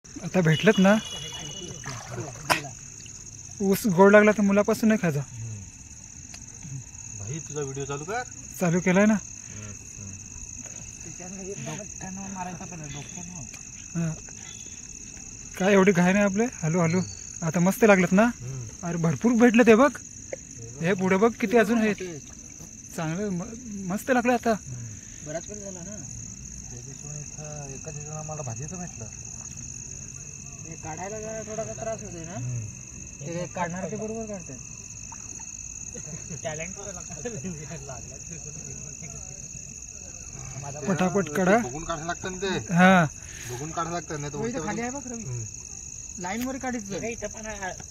आता भेटलत ना ऊस गोड लागला तर मुलापासून नाही खायचा. भाई तुझा व्हिडिओ चालू कर. चालू केलाय ना. काय एवढी घाय नाही आपले. हॅलो हॅलो आता मस्त लागलेत ना. अरे भरपूर भेटले ते बघ. हे पुढे बघ किती अजून आहेत. चांगलं मस्त लागलं आता. बराच वेळ झाला ना. एका दिवशी आम्हाला भाजीचं भेटलं. हे काढायला जरा थोडासा त्रास होतोय ना. ते काढणार ते बरोबर काढतात. टॅलेंट पटापट काढा. बघून काढायला लागतं ते. हा बघून काढायला लागतं नाही तर खाली आहे बघ रवी. लाईन वर काढायचं. इथं पण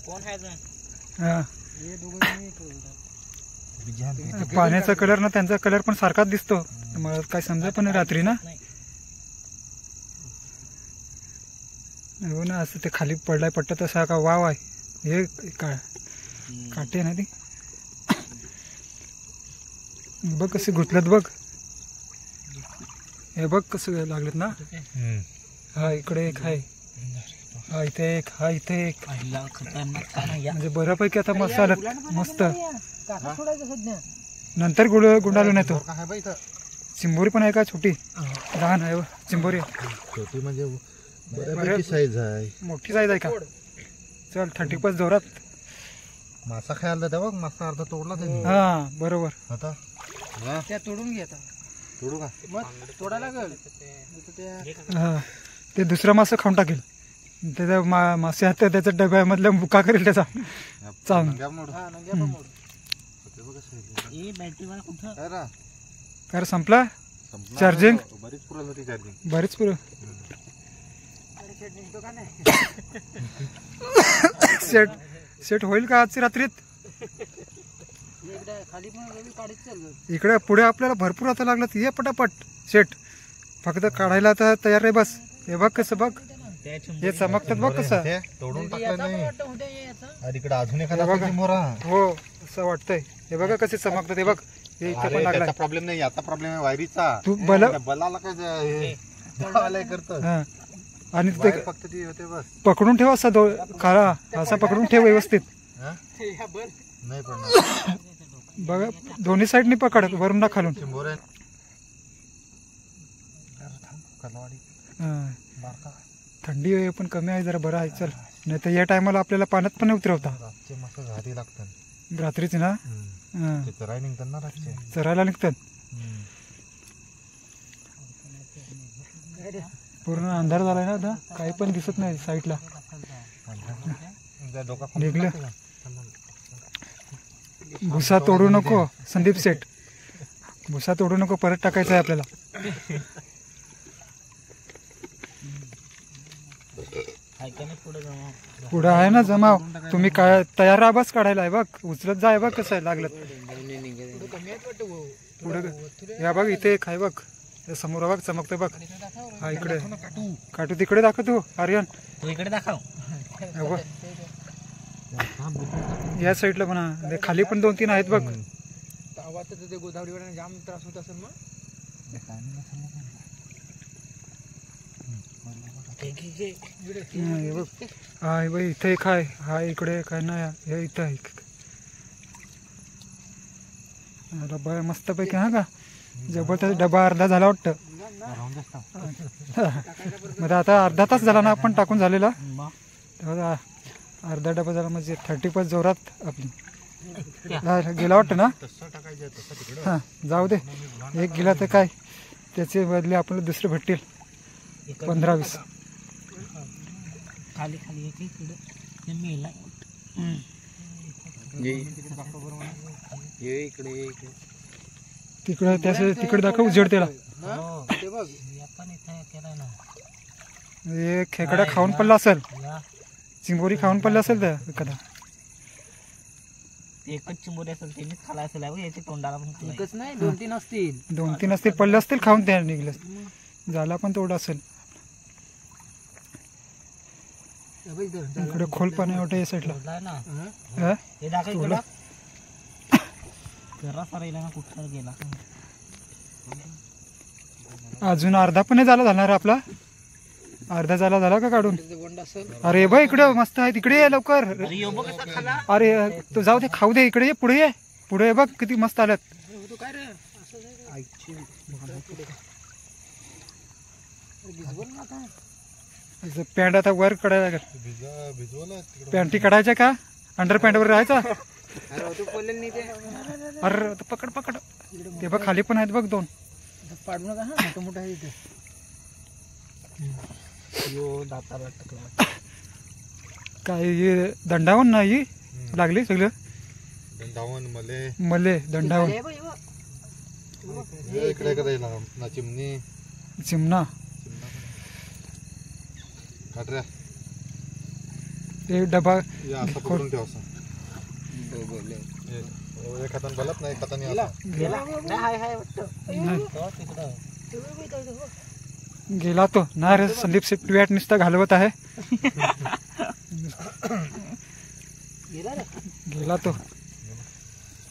कोण आहे अजून. हा हे दोघं पाण्याचा कलर ना त्यांचा कलर पण सारखाच दिसतो. मला काय समजा पण रात्री ना हो ना असं ते खाली पडलाय पट्टा तसा का वाव आहे. हे काटे ना ती बघ कसे घुटलत बघ. हे बघ कसं लागलेत ना. हा इकडे एक आहे. हा इथे एक. हा इथे एक. म्हणजे बऱ्यापैकी आता मस्त आलं. मस्त नंतर गुंडाळून येतो. चिंबोरी पण आहे का छोटी लहान आहे चिंबोरी. छोटी म्हणजे बऱ्यापैकी साईज आहे. मोठी साईज आहे का. चल 35 जोरात. मासा खायला द्या बघ. मासा अर्धा तोडला त्यांनी. हा बरोबर. आता त्या तोडून घे. आता तोडू का मग तोडायला लागल. हा ते दुसरा मासा खाऊन टाकेल. त्याच्या मासे आहेत त्याच्या डब्यामधल्या बुका करेल त्याचा चांग. काय संपला चार्जिंग. बरीच पुरं सेट सेट होईल का आजची रात्रीत. इकडे पुढे आपल्याला भरपूर आता लागलं. ये पटापट सेट. फक्त काढायला आता तयार आहे बस. हे बघ कसं बघ. हे चमकतात बघ कसं. तोडून टाकलं नाही. इकडे अजून एखादा मोरा. हो असं वाटतंय. हे बघा कसे चमकतात. हे बघ हे इथे पण लागला. प्रॉब्लेम नाही. आता प्रॉब्लेम आहे वायरीचा. तू बलाला काय करतो. आणि ते फक्त ती होते बस. पकडून ठेव असा काळा असा पकडून ठेव व्यवस्थित. नाही पण बघा दोन्ही साईडनी पकड वरून ना खालून. थंडी पण कमी आहे जरा बरं आहे. चल नाही तर या टायमाला आपल्याला पाण्यात पण उतरवता. रात्रीच ना चरायला निघतात. पूर्ण अंधार झालाय ना आता. काही पण दिसत नाही साईडला. निघलं. भुसा तोडू नको संदीप सेठ. भुसा तोडू नको. परत टाकायचं आहे आपल्याला. पुढं आहे ना जमाव. तुम्ही काय तयार राहा बस. काढायला आहे बघ. उचलत जाय बघ कसं आहे लागलं. पुढं या बघ इथे एक आहे बघ. समोर बघ चमकतोय बघ. हा इकडे काटू तिकडे दाखव तू आर्यन. इकडे दाखव. या साईडला पण खाली पण 2-3 आहेत बघ. गोदावरीवर जाम त्रास होत असेल मग. हा इथे एक आहे. हा इकडे काय नाही. हे इथं आहे डबा मस्त पैकी. हा का जबरदस्त डबा अर्धा झाला वाटतं. मग आता अर्धा तास झाला ना आपण टाकून झालेला. अर्धा डबा झाला म्हणजे 35 जोरात आपली गेला वाटतं ना. हा जाऊ दे. एक गेला तर काय त्याचे बदले आपल्याला दुसरे भेटतील 15-20. तिकडे तिकडे दाखव उजेड त्याला. हे खेकडा खाऊन पडला असेल. चिंबोरी खाऊन पडला असेल त्या एखादा. एकच चिंबोरी असेल त्यांनीच खाला असेल. याच्या तोंडाला पण एकच नाही 2-3 असतील. 2-3 असतील पडले असतील खाऊन. त्या निघलं झाला पण तेवढा असेल. इकडे खोल पाणी वाटत या साईडला. अजून अर्धा पण नाही झाला. जाणार आपला अर्धा झाला का काढून? बोंड असेल. अरे बघ इकडे मस्त आहे, तिकडे ये लवकर. अरे तू जाऊ दे, खाऊ दे, इकडे ये, पुढे ये, पुढे ये, बघ किती मस्त आल्यात. तू काय रे असं आईची भिजवल ना आता. पॅन्ट आता वर काढायला लागेल. भिजवलं पॅन्टी काढायच्या का? अंडर पॅन्टवर राहायचा. अरे तू बोलले नाही ते. अरे पकड पकड, ते बघ खाली पण आहेत बघ 2. पाडू नका हा, मोठं मोठं आहे इथे. यो दाताला टकला. काय हे दंडावन नाही लागली सगळं. दंडावन मले मले दंडावन इकडे करायला ना चिमणी चिमणा. काटऱ्या एक डबा या असं पकडून ठेव असं. एक हाताने बलत नाही, एक हाताने असं. गेला तो ना रे. संदीप सिप्टवॅट नुसता घालवत आहे. गेला तो.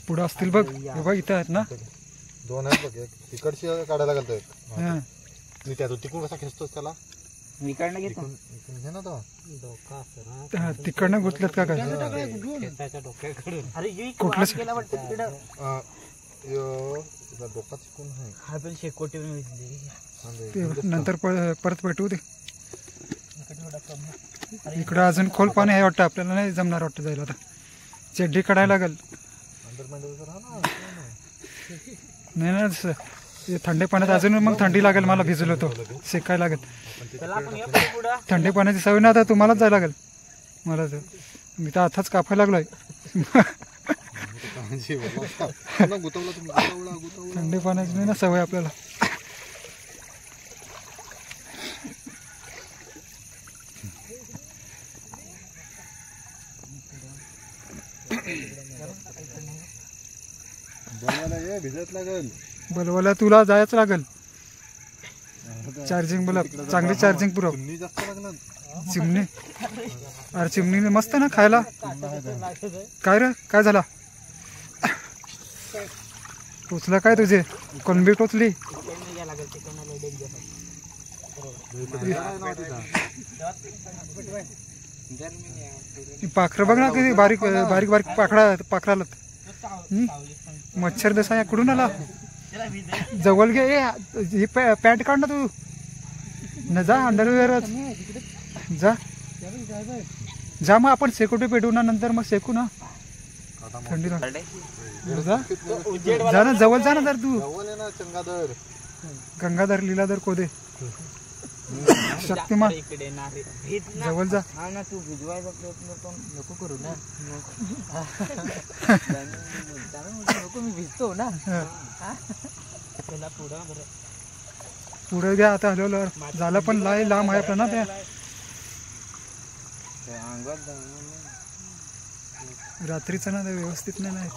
पुढं असतील बघ, हे बघ इथं आहेत ना 2 आहेत बघ. एक तिकडची काढायला घालतो एक. हा. मी त्यातून तिकडून कसा खेचतोस त्याला? विकायला घेतो. इकडून घे ना तो. हा, तिकडनं गुतलेत का काय? अरे कुठलं गेला वाटतं तिकडं. डोका चिकून आहे. हा पण शेकोटी ते नंतर परत भेटू दे. इकडं अजून खोल पाणी आहे वाटतं, आपल्याला नाही जमणार वाटतं जायला. आता चड्डी काढायला लागेल. नाही ना तसं, हे थंडी पाण्यात अजून मग थंडी लागेल. मला भिजलो तो शेकायला लागेल. थंडी पाण्याची सवय ना आता तुम्हालाच जायला लागेल. मला तर मी तर आताच कापायला लागलोय. थंडी पाण्याची नाही ना सवय आपल्याला. भिजत लागेल. बलवाला तुला जायचं लागेल. चार्जिंग बल्ब चांगली चार्जिंग पुरव. जास्त लागणार. चिमणी, अरे चिमणी मस्त ना खायला. काय रे काय झाला? टोचलं काय तुझे? कोणबी टोचली? पाखरं बघ ना किती बारीक बारीक बारीक पाखराला. मच्छर दसा कुठून आला? जवळ घे. ही पॅन्ट काढ ना तू. न जा अंडरवेअरच जा. जा मग आपण शेकोटी पेटवू ना नंतर, मग शेकू ना थंडी. जा ना जवळ जा ना जर तू. चंगादर गंगाधर लीलाधर कोदे शक्तिमान जवळ जा. तू भिजवायचा प्रयत्न पण नको करू ना. नको, मी भिजतो ना. पुढे घ्या आता. हलवलं झालं पण लाई लांब आहे आपलं ना त्या. रात्रीचं ना ते व्यवस्थित नाही.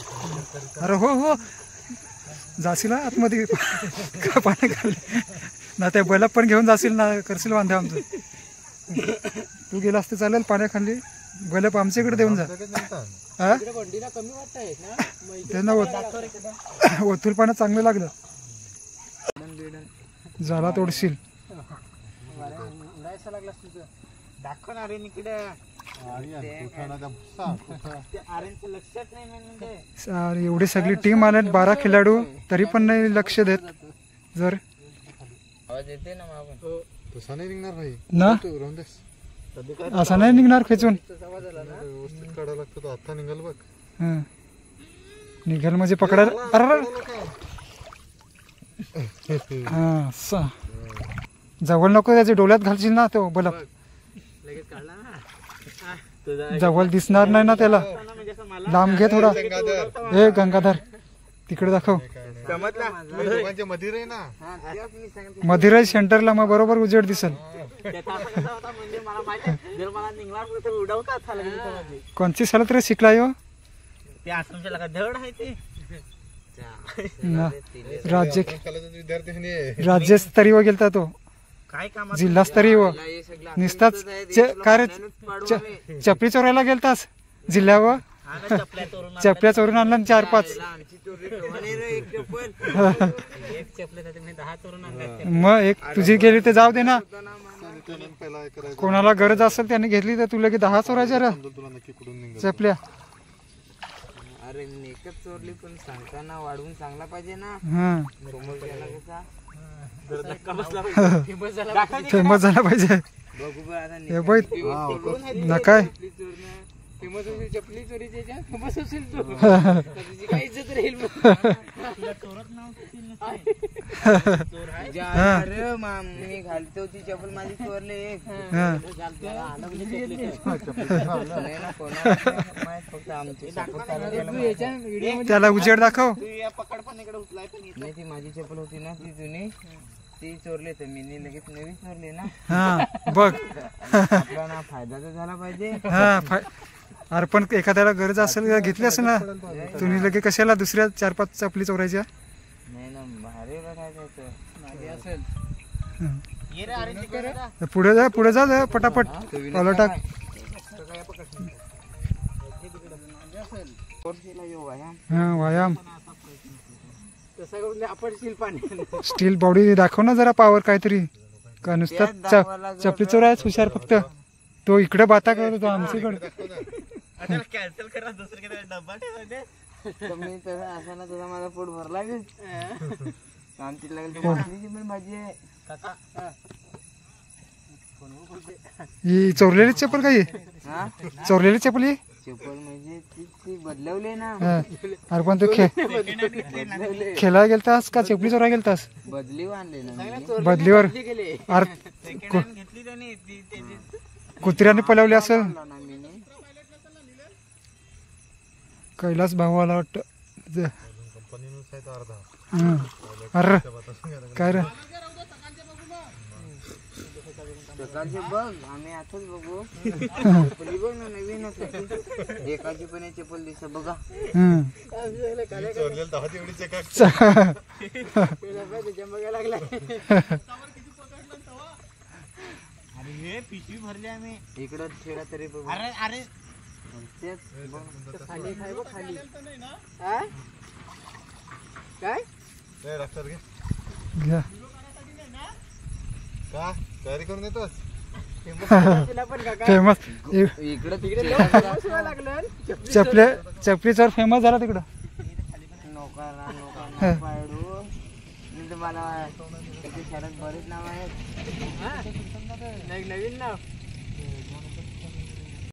अरे हो हो जाशील आतमध्ये का पाणी खाल्ले ना. त्या बैला पण घेऊन जाशील ना, करशील वांध्या आमचं. तू गेला असते चालेल पाण्याखाली. बैल आमच्या इकडे देऊन जा. हा त्यांना ओथूल पाण्यात चांगलं लागलं. झाला तोडशील. दाखवणार एवढी सगळी टीम आल्यात 12 खेळाडू, तरी पण नाही लक्ष देत. जर तसा नाही निघणार भाई ना, असं नाही निघणार खेचून. व्यवस्थित काढायला लागतं. आता निघाल बघ. निघाल म्हणजे पकडायला. हा जवळ नको, त्याच्या डोळ्यात घालशील ना तो बल्ब. जवळ दिसणार नाही ना त्याला. लांब घे थोडा. हे गंगाधर तिकडे दाखव. मधिराज सेंटरला मग बरोबर उजेड दिसल. कोणची सालात रे शिकला यो? राज्यस्तरीय गेलता तो. जिल्हास्तरीय निसताच काय रे चपली चोरायला गेलतास जिल्ह्यावर. चपल्या चोरून आणला 4-5. मग एक तुझी गेली तर जाऊ दे ना. पहिला करायचं कोणाला गरज असेल त्याने घेतली तर तुला की 10 चोरायच्या रे तुला नक्की कुठून निघाल चपल्या. अरे नेकच चोरली पण सांगताना वाढवून चांगला पाहिजे ना. हा समोरच्याला कसा धक्का बसला पाहिजे. फेमस झाला पाहिजे. फेमस झाला पाहिजे. बघू बा आता हे बाई नकाय फेमस असेल चपली चोरीच्या फेमस असेल तो तुझी काय इज्जत राहील अरे मी घालतो ती चपल माझी चोरले एक हा त्याला उजेड दाखव. नाही ती माझी चपल होती ना ती जुनी ती चोरली तर मी लगेच नवीन चोरली ना. हा बघ आपला ना फायदा तर झाला पाहिजे. हा अरे पण एखाद्याला गरज असेल घेतली असेल ना तुम्ही लगे कशाला दुसऱ्या 4-5 चपली चोरायच्या. नाही ना भारी बघायचं माझी असेल. पुढे जा पटापट पावलं टाक. हा व्यायाम आपण पाणी स्टील बॉडी दाखव ना जरा पावर काहीतरी का नुसतं चपली चोरायच हुशार फक्त. तो इकडे बाता करत होता आमच्याकडे. कॅन्सल करा दुसरीकडे डब्बा ठेवा. मी तसं असं ना तुझा माझा पोट भरला आमची लागेल माझी आहे. ही चोरलेली चप्पल काही चोरलेली चप्पल ही चप्पल म्हणजे ती बदलवली ना. अरे पण तू खेळायला गेलतास का चपली चोरायला गेलतास. बदली आणली ना बदलीवर अरे कुत्र्याने पळवली असेल. कैलास भावाला वाटतं. अरे काय रे सकाळचे बघ आम्ही आताच बघू चप्पली बघ ना नवीनच एकाची पण चप्पल दिसत बघा. अरे पिशवी भरली आम्ही इकडं खेळा तरी बघ. अरे अरे खाली खाय बघ खाली काय लक्षात घे घ्या. का तयारी करून येतोस फेमस इकडं तिकडे चपली चोर फेमस झाला तिकडं. नोकरा पाडू मी तुम्हाला शहरात बरेच नाव आहेत. नवीन नाव